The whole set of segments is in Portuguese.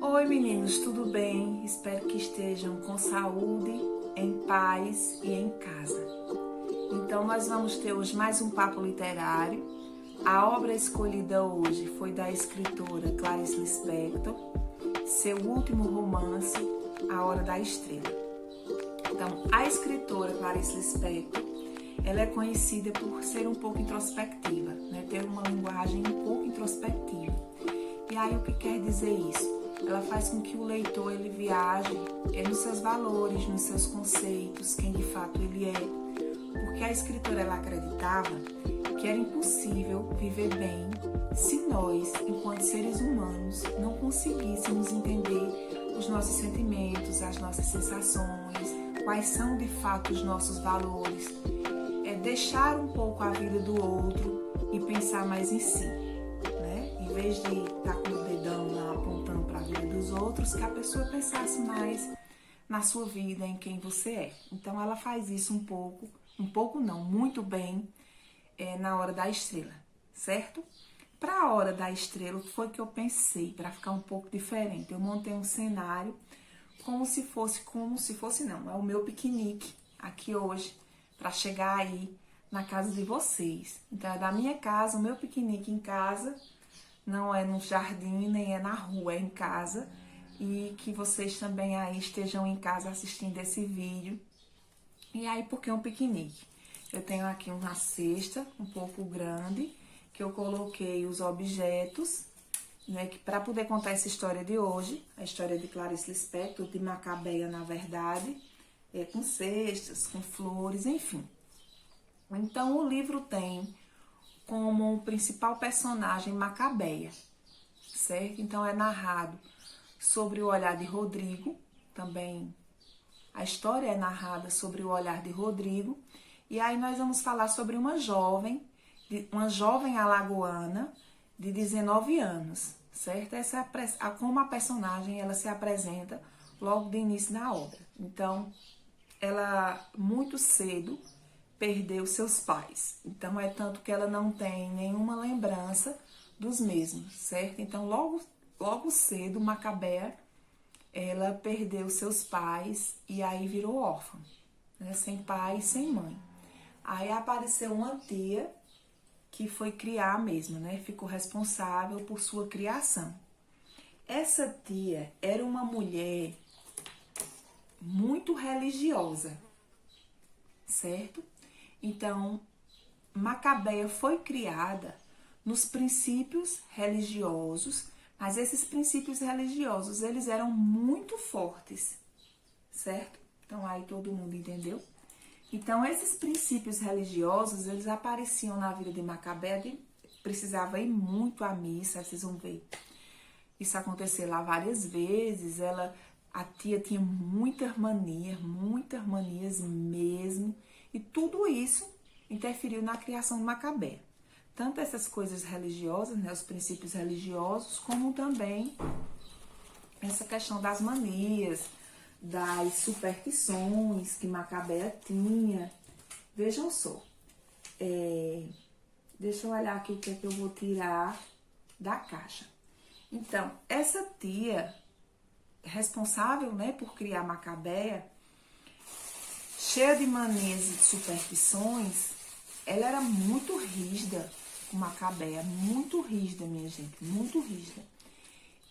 Oi meninos, tudo bem? Espero que estejam com saúde, em paz e em casa. Então nós vamos ter hoje mais um papo literário. A obra escolhida hoje foi da escritora Clarice Lispector, seu último romance, A Hora da Estrela. Então, a escritora Clarice Lispector, ela é conhecida por ser um pouco introspectiva, né? Ter uma linguagem um pouco introspectiva. E aí o que quer dizer isso? Ela faz com que o leitor ele viaje nos seus valores, nos seus conceitos, quem de fato ele é. Porque a escritora ela acreditava que era impossível viver bem se nós, enquanto seres humanos, não conseguíssemos entender os nossos sentimentos, as nossas sensações, quais são de fato os nossos valores. É deixar um pouco a vida do outro e pensar mais em si, né? Em vez de estar com o dedão lá apontando para a vida dos outros, que a pessoa pensasse mais na sua vida, em quem você é. Então ela faz isso um pouco não, muito bem na Hora da Estrela, certo? Para a Hora da Estrela, foi que eu pensei, para ficar um pouco diferente. Eu montei um cenário como se fosse não, é o meu piquenique aqui hoje, para chegar aí na casa de vocês. Então é da minha casa, o meu piquenique em casa, não é no jardim, nem é na rua, é em casa. E que vocês também aí estejam em casa assistindo esse vídeo. E aí, por que um piquenique? Eu tenho aqui uma cesta um pouco grande, que eu coloquei os objetos, né, para poder contar essa história de hoje, a história de Clarice Lispector, de Macabeia, na verdade, com cestas, com flores, enfim. Então, o livro tem como principal personagem Macabeia, certo? Então, é narrado sobre o olhar de Rodrigo, também a história é narrada sobre o olhar de Rodrigo, e aí nós vamos falar sobre uma jovem alagoana de 19 anos, certo? Como a personagem ela se apresenta logo de início da obra. Então, ela muito cedo perdeu seus pais. Então, é tanto que ela não tem nenhuma lembrança dos mesmos, certo? Então, logo cedo, Macabeia, ela perdeu seus pais e aí virou órfã, né? Sem pai e sem mãe. Aí apareceu uma tia que foi criar mesmo, né? Ficou responsável por sua criação. Essa tia era uma mulher muito religiosa, certo? Então, Macabeia foi criada nos princípios religiosos, mas esses princípios religiosos, eles eram muito fortes, certo? Então, aí todo mundo entendeu? Então, esses princípios religiosos, eles apareciam na vida de Macabeia, precisava ir muito à missa, vocês vão ver isso acontecer lá várias vezes. A tia tinha muitas manias mesmo, e tudo isso interferiu na criação de Macabeia. Tanto essas coisas religiosas, né, os princípios religiosos, como também essa questão das manias, das superstições que Macabeia tinha. Vejam só, deixa eu olhar aqui o que é que eu vou tirar da caixa. Então, essa tia responsável, né, por criar Macabeia, cheia de manias e de superstições, ela era muito rígida com Macabeia, muito rígida, minha gente, muito rígida.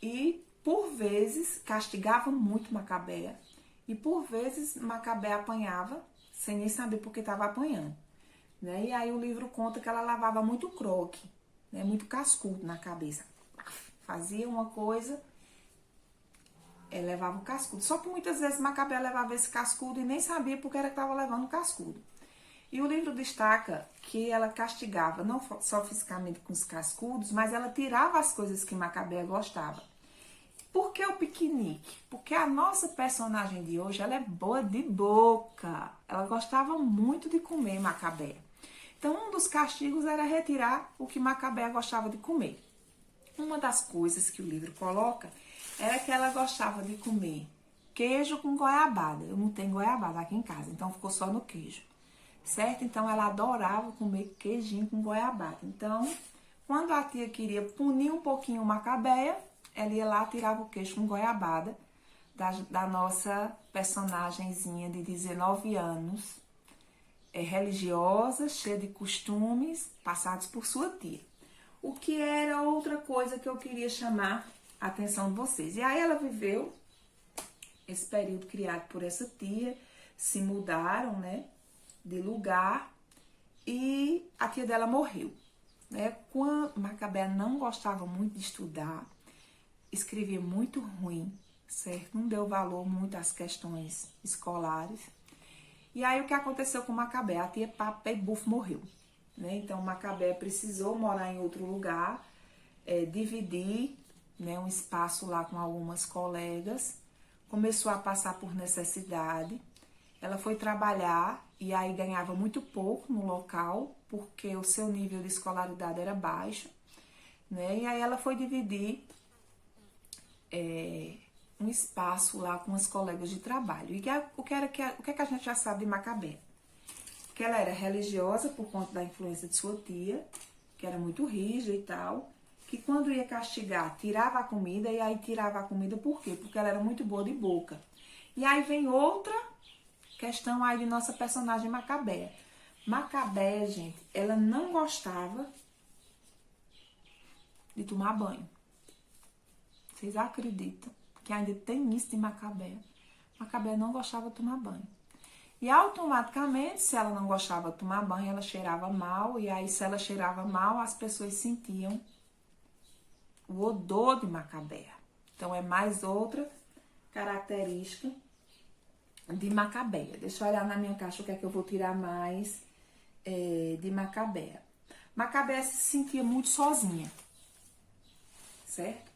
E, por vezes, castigava muito Macabeia, e por vezes Macabeia apanhava, sem nem saber por que estava apanhando, né? E aí o livro conta que ela lavava muito croque, né, muito cascudo na cabeça. Fazia uma coisa, levava o cascudo. Só que muitas vezes Macabeia levava esse cascudo e nem sabia por que era que estava levando o cascudo. E o livro destaca que ela castigava não só fisicamente com os cascudos, mas ela tirava as coisas que Macabeia gostava. Por que o piquenique? Porque a nossa personagem de hoje, ela é boa de boca. Ela gostava muito de comer, Macabeia. Então, um dos castigos era retirar o que Macabeia gostava de comer. Uma das coisas que o livro coloca era que ela gostava de comer queijo com goiabada. Eu não tenho goiabada aqui em casa, então ficou só no queijo, certo? Então, ela adorava comer queijinho com goiabada. Então, quando a tia queria punir um pouquinho Macabeia, ela ia lá, tirava o queixo com goiabada da nossa personagenzinha de 19 anos, religiosa, cheia de costumes passados por sua tia. O que era outra coisa que eu queria chamar a atenção de vocês. E aí ela viveu esse período criado por essa tia, se mudaram, né, de lugar e a tia dela morreu. Né? Quando Macabea não gostava muito de estudar, escrevia muito ruim, certo? Não deu valor muito às questões escolares. E aí o que aconteceu com Macabea? A tia Papa e Bufo morreu. Né? Então Macabea precisou morar em outro lugar, dividir, né, um espaço lá com algumas colegas, começou a passar por necessidade. Ela foi trabalhar e aí ganhava muito pouco no local, porque o seu nível de escolaridade era baixo, né? E aí ela foi dividir um espaço lá com as colegas de trabalho. E o que a gente já sabe de Macabea? Que ela era religiosa por conta da influência de sua tia, que era muito rígida e tal, que quando ia castigar, tirava a comida, e aí tirava a comida por quê? Porque ela era muito boa de boca. E aí vem outra questão aí de nossa personagem Macabea. Macabea, gente, ela não gostava de tomar banho. Vocês acreditam que ainda tem isso de Macabea? Macabea não gostava de tomar banho. E automaticamente, se ela não gostava de tomar banho, ela cheirava mal. E aí, se ela cheirava mal, as pessoas sentiam o odor de Macabea. Então, é mais outra característica de Macabea. Deixa eu olhar na minha caixa o que é que eu vou tirar mais de Macabea. Macabea se sentia muito sozinha, certo?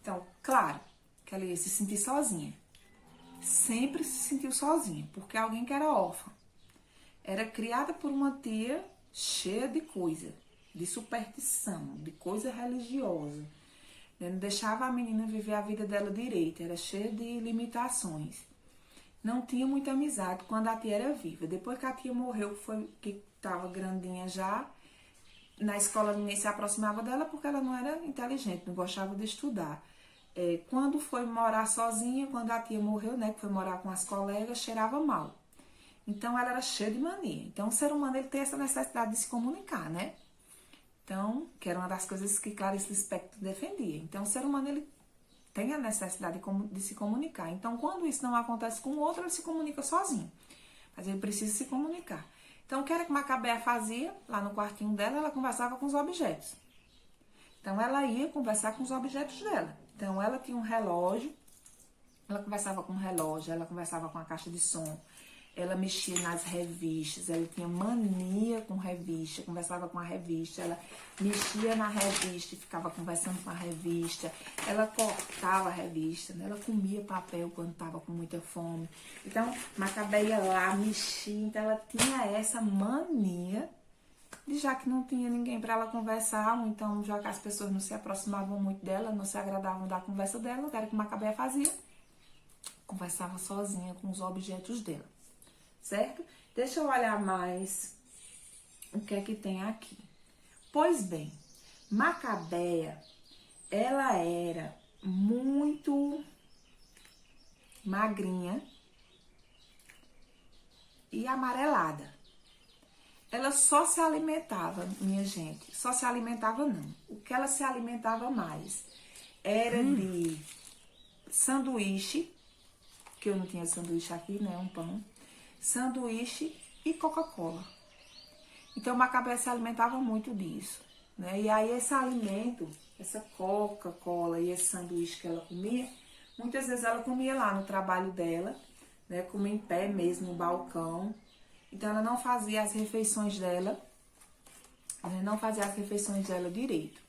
Então, claro que ela ia se sentir sozinha. Sempre se sentiu sozinha, porque alguém que era órfã. Era criada por uma tia cheia de coisa, de superstição, de coisa religiosa. Não deixava a menina viver a vida dela direito, era cheia de limitações. Não tinha muita amizade quando a tia era viva. Depois que a tia morreu, que estava grandinha já, na escola ninguém se aproximava dela porque ela não era inteligente, não gostava de estudar. Quando foi morar sozinha, quando a tia morreu, né, que foi morar com as colegas, cheirava mal. Então, ela era cheia de mania. Então, o ser humano ele tem essa necessidade de se comunicar, né? Então, que era uma das coisas que Clarice Lispector defendia. Então, o ser humano ele tem a necessidade de se comunicar. Então, quando isso não acontece com o outro, ele se comunica sozinho. Mas ele precisa se comunicar. Então, o que era que Macabea fazia? Lá no quartinho dela, ela conversava com os objetos. Então, ela ia conversar com os objetos dela. Então, ela tinha um relógio, ela conversava com o relógio, ela conversava com a caixa de som, ela mexia nas revistas, ela tinha mania com revista, conversava com a revista, ela mexia na revista e ficava conversando com a revista, ela cortava a revista, né? Ela comia papel quando estava com muita fome. Então, Macabea ia lá, mexia, então ela tinha essa mania de já que não tinha ninguém para ela conversar, ou então já que as pessoas não se aproximavam muito dela, não se agradavam da conversa dela, o que era que Macabea fazia? Conversava sozinha com os objetos dela, certo? Deixa eu olhar mais o que é que tem aqui. Pois bem, Macabea, ela era muito magrinha e amarelada. Ela só se alimentava, minha gente, só se alimentava não. O que ela se alimentava mais era de sanduíche, que eu não tinha sanduíche aqui, né, um pão, sanduíche e Coca-Cola. Então, Macabea se alimentava muito disso, né? E aí esse alimento, essa Coca-Cola e esse sanduíche que ela comia, muitas vezes ela comia lá no trabalho dela, né, comia em pé mesmo no balcão. Então, ela não fazia as refeições dela, direito,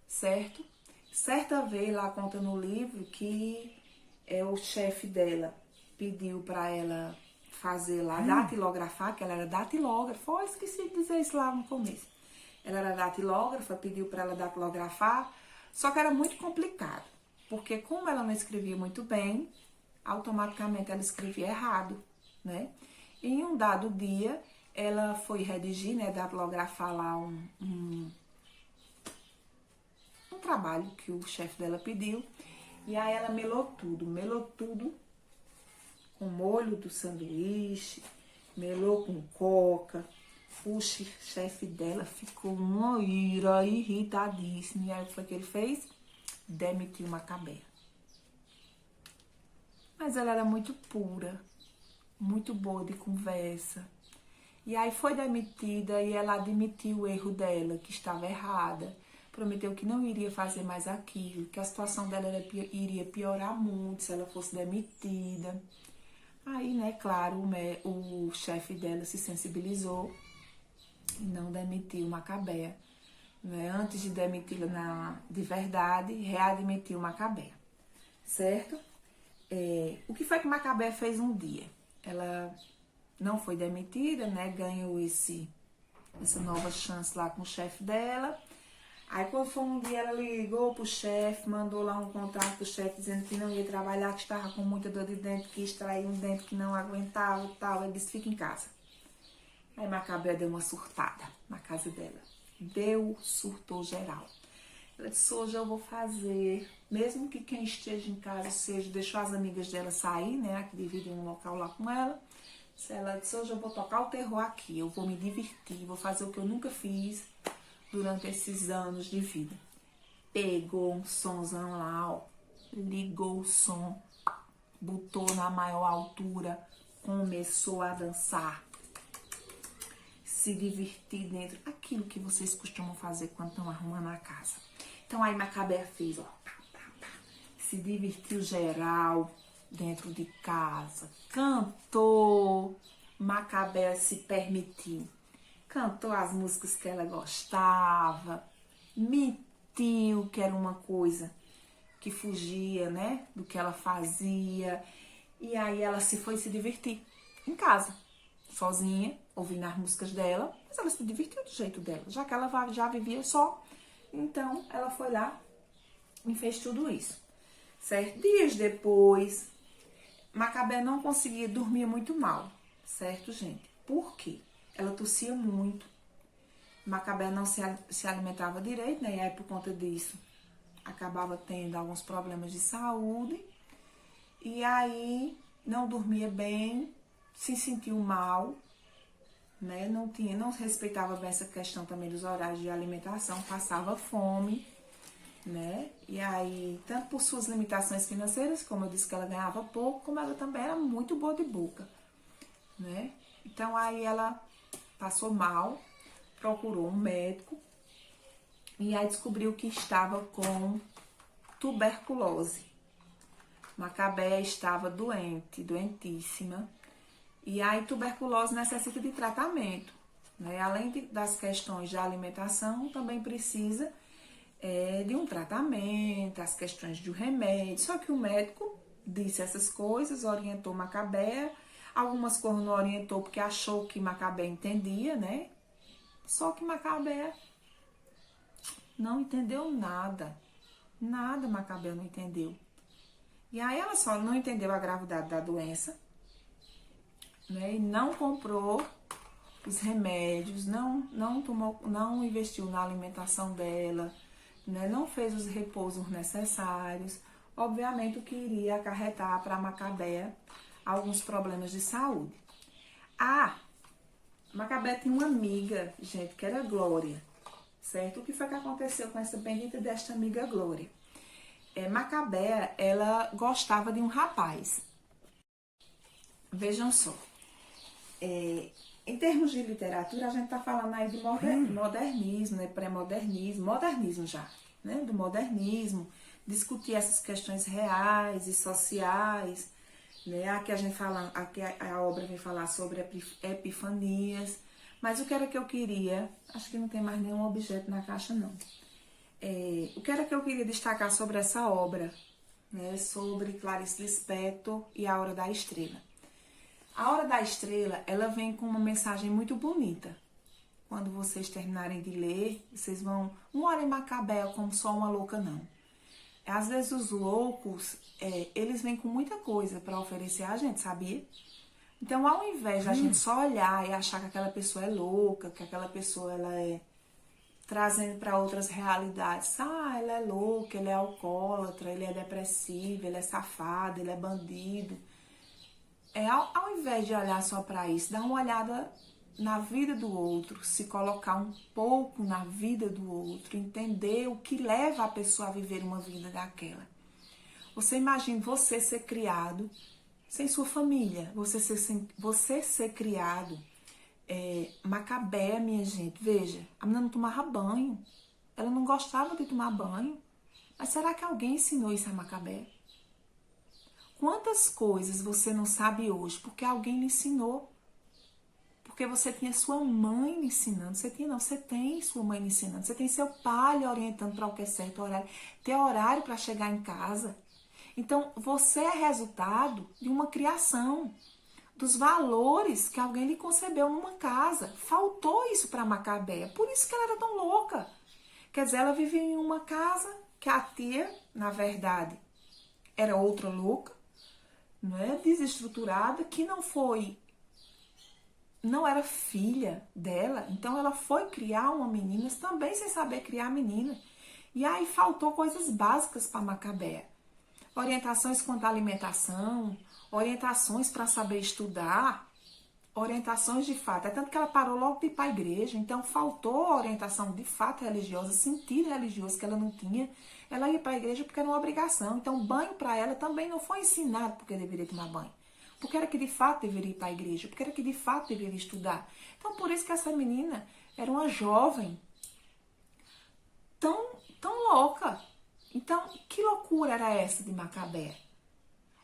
certo? Certa vez, lá conta no livro que o chefe dela pediu para ela fazer lá, datilografar, que ela era datilógrafa. Eu esqueci de dizer isso lá no começo. Ela era datilógrafa, pediu para ela datilografar, só que era muito complicado, porque como ela não escrevia muito bem, automaticamente ela escrevia errado, né? Em um dado dia, ela foi redigir, né, datilografar lá um trabalho que o chefe dela pediu. E aí ela melou tudo com molho do sanduíche, melou com coca. O chefe dela ficou uma ira, irritadíssimo. E aí o que foi que ele fez? Demitiu Macabea. Mas ela era muito pura, muito boa de conversa. E aí foi demitida e ela admitiu o erro dela, que estava errada. Prometeu que não iria fazer mais aquilo, que a situação dela iria piorar muito se ela fosse demitida. Aí, né, claro, o chefe dela se sensibilizou e não demitiu Macabea. Né? Antes de demiti-la de verdade, readmitiu Macabea. Certo? O que foi que Macabea fez um dia? Ela não foi demitida, né? Ganhou essa nova chance lá com o chefe dela. Aí quando foi um dia, ela ligou pro chefe, mandou lá um contrato pro chefe dizendo que não ia trabalhar, que estava com muita dor de dente, que ia extrair um dente que não aguentava e tal. Ele disse, fica em casa. Aí Macabea deu uma surtada na casa dela. Surtou geral. Ela disse, hoje eu vou fazer, mesmo que quem esteja em casa deixou as amigas dela sair, né, que dividem um local lá com ela. Ela disse, hoje eu vou tocar o terror aqui, eu vou me divertir, vou fazer o que eu nunca fiz durante esses anos de vida. Pegou um sonzão lá, ó, ligou o som, botou na maior altura, começou a dançar, se divertir dentro, aquilo que vocês costumam fazer quando estão arrumando a casa. Então aí Macabea fez, ó, se divertiu geral dentro de casa, cantou, Macabea se permitiu, cantou as músicas que ela gostava, mentiu que era uma coisa que fugia, né, do que ela fazia, e aí ela foi se divertir em casa, sozinha, ouvindo as músicas dela, mas ela se divertiu do jeito dela, já que ela já vivia só. Então, ela foi lá e fez tudo isso, certo? Dias depois, Macabea não conseguia dormir muito mal, certo, gente? Por quê? Ela tossia muito. Macabea não se alimentava direito, né? E aí, por conta disso, acabava tendo alguns problemas de saúde. E aí, não dormia bem, se sentiu mal, né? Não respeitava bem essa questão também dos horários de alimentação, passava fome, né? E aí, tanto por suas limitações financeiras, como eu disse que ela ganhava pouco, como ela também era muito boa de boca, né? Então aí ela passou mal, procurou um médico e aí descobriu que estava com tuberculose. Macabea estava doente, doentíssima. E aí tuberculose necessita de tratamento, né? Além das questões de alimentação, também precisa de um tratamento, as questões de um remédio. Só que o médico disse essas coisas, orientou Macabea. Algumas coisas não orientou porque achou que Macabea entendia, né? Só que Macabea não entendeu nada. Nada Macabea não entendeu. E aí ela só não entendeu a gravidade da doença, né? E não comprou os remédios, não investiu na alimentação dela, né? Não fez os repousos necessários. Obviamente o que iria acarretar para Macabea alguns problemas de saúde. Macabea tinha uma amiga, gente, que era Glória, certo? O que foi que aconteceu com essa bendita desta amiga Glória? Macabea, ela gostava de um rapaz. Vejam só. Em termos de literatura, a gente tá falando aí de modernismo, né? Pré-modernismo, modernismo já, né? Do modernismo, discutir essas questões reais e sociais, né? Aqui a obra vem falar sobre epifanias, mas o que era que eu queria? Acho que não tem mais nenhum objeto na caixa, não. O que era que eu queria destacar sobre essa obra, né? Sobre Clarice Lispector e A Hora da Estrela. A Hora da Estrela, ela vem com uma mensagem muito bonita. Quando vocês terminarem de ler, vocês não olhem Macabea como só uma louca, não. Às vezes os loucos, eles vêm com muita coisa para oferecer a gente, sabia? Então, ao invés de a gente só olhar e achar que aquela pessoa é louca, que aquela pessoa ela é trazendo para outras realidades. Ah, ele é louco, ele é alcoólatra, ele é depressivo, ele é safado, ele é bandido. Ao invés de olhar só para isso, dá uma olhada na vida do outro, se colocar um pouco na vida do outro, entender o que leva a pessoa a viver uma vida daquela. Você imagina você ser criado sem sua família, você ser criado Macabé, minha gente. Veja, a menina não tomava banho, ela não gostava de tomar banho, mas será que alguém ensinou isso a Macabé? Quantas coisas você não sabe hoje porque alguém lhe ensinou? Porque você tinha sua mãe lhe ensinando. Você tem sua mãe lhe ensinando. Você tem seu pai lhe orientando para o que é certo horário. Ter horário para chegar em casa. Então, você é resultado de uma criação, dos valores que alguém lhe concebeu numa casa. Faltou isso para Macabé. Por isso que ela era tão louca. Quer dizer, ela vivia em uma casa que a tia, na verdade, era outra louca, não é? Desestruturada, que não era filha dela, então ela foi criar uma menina também sem saber criar a menina. E aí faltou coisas básicas para Macabé. Orientações quanto à alimentação, orientações para saber estudar, orientações de fato. É tanto que ela parou logo de ir para a igreja, então faltou orientação de fato religiosa, sentido religioso que ela não tinha. Ela ia para a igreja porque era uma obrigação. Então banho para ela também não foi ensinado porque deveria tomar banho. Porque era que de fato deveria ir para a igreja, porque era que de fato deveria estudar. Então por isso que essa menina era uma jovem tão louca. Então que loucura era essa de Macabé?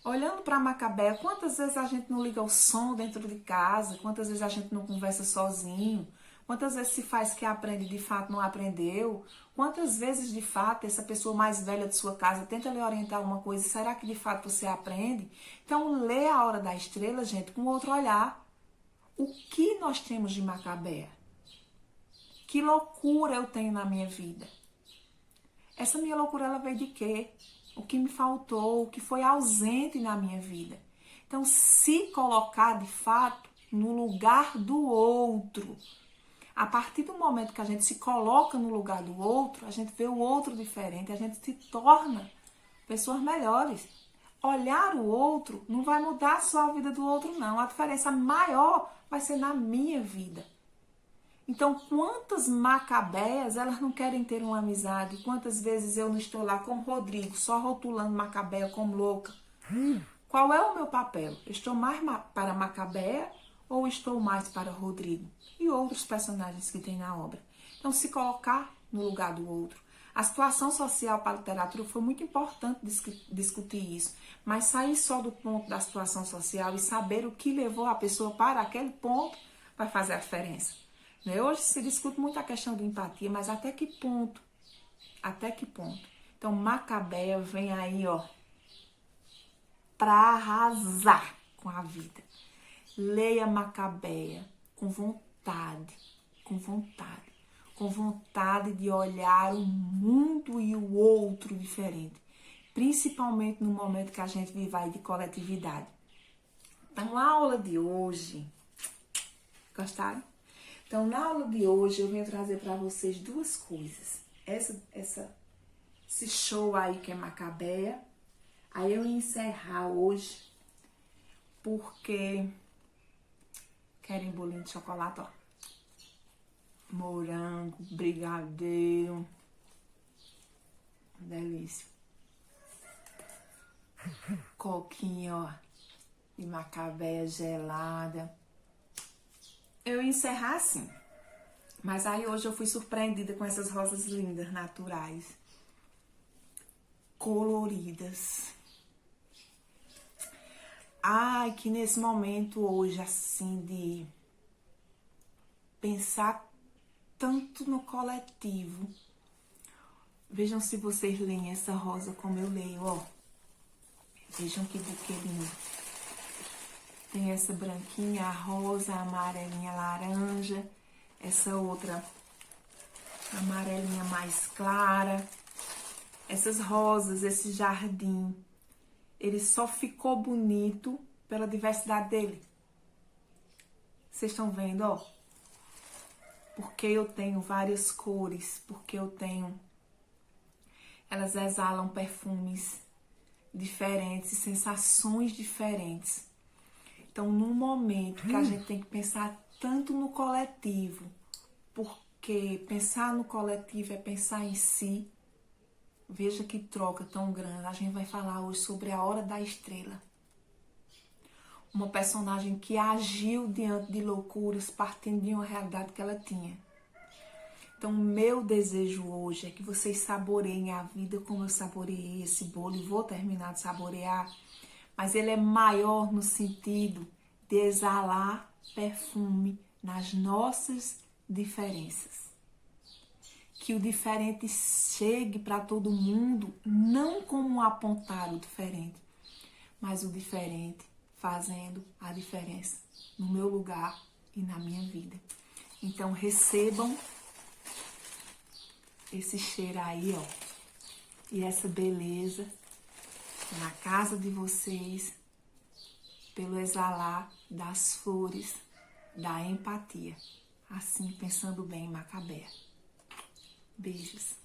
Olhando para Macabé, quantas vezes a gente não liga o som dentro de casa, quantas vezes a gente não conversa sozinho, quantas vezes se faz que aprende de fato não aprendeu, quantas vezes de fato essa pessoa mais velha de sua casa tenta lhe orientar uma coisa, será que de fato você aprende? Então lê A Hora da Estrela, gente, com outro olhar. O que nós temos de Macabé? Que loucura eu tenho na minha vida? Essa minha loucura, ela veio de quê? O que me faltou, o que foi ausente na minha vida. Então, se colocar de fato no lugar do outro, a partir do momento que a gente se coloca no lugar do outro, a gente vê o outro diferente, a gente se torna pessoas melhores. Olhar o outro não vai mudar só a vida do outro, não. A diferença maior vai ser na minha vida. Então, quantas Macabéias, elas não querem ter uma amizade? Quantas vezes eu não estou lá como Rodrigo, só rotulando Macabéia como louca? Qual é o meu papel? Estou mais para Macabéia ou estou mais para Rodrigo? E outros personagens que tem na obra. Então, se colocar no lugar do outro. A situação social para a literatura foi muito importante discutir isso. Mas sair só do ponto da situação social e saber o que levou a pessoa para aquele ponto vai fazer a diferença. Hoje se discute muito a questão de empatia, mas até que ponto? Até que ponto? Então, Macabéia vem aí, ó, para arrasar com a vida. Leia Macabéia com vontade, com vontade. Com vontade de olhar o mundo e o outro diferente. Principalmente no momento que a gente vive aí de coletividade. Então, a aula de hoje... Gostaram? Então, na aula de hoje, eu venho trazer para vocês duas coisas. Esse show aí que é Macabéia. Aí eu ia encerrar hoje, porque querem bolinho de chocolate, ó. Morango, brigadeiro. Delícia. Coquinha, ó. De Macabéia gelada. Eu ia encerrar assim, mas aí hoje eu fui surpreendida com essas rosas lindas, naturais, coloridas. Ai, que nesse momento hoje, assim, de pensar tanto no coletivo. Vejam se vocês leem essa rosa como eu leio, ó. Vejam que buquê lindo. Tem essa branquinha, a rosa, a amarelinha, a laranja. Essa outra amarelinha mais clara. Essas rosas, esse jardim, ele só ficou bonito pela diversidade dele. Vocês estão vendo, ó? Porque eu tenho várias cores, elas exalam perfumes diferentes, sensações diferentes. Então, num momento que a gente tem que pensar tanto no coletivo, porque pensar no coletivo é pensar em si. Veja que troca tão grande. A gente vai falar hoje sobre a Hora da Estrela. Uma personagem que agiu diante de loucuras, partindo de uma realidade que ela tinha. Então, o meu desejo hoje é que vocês saboreiem a vida como eu saboreei esse bolo e vou terminar de saborear. Mas ele é maior no sentido de exalar perfume nas nossas diferenças. Que o diferente chegue para todo mundo, não como um apontar o diferente, mas o diferente fazendo a diferença no meu lugar e na minha vida. Então recebam esse cheiro aí, ó, e essa beleza na casa de vocês, pelo exalar das flores da empatia. Assim, pensando bem, Macabea. Beijos.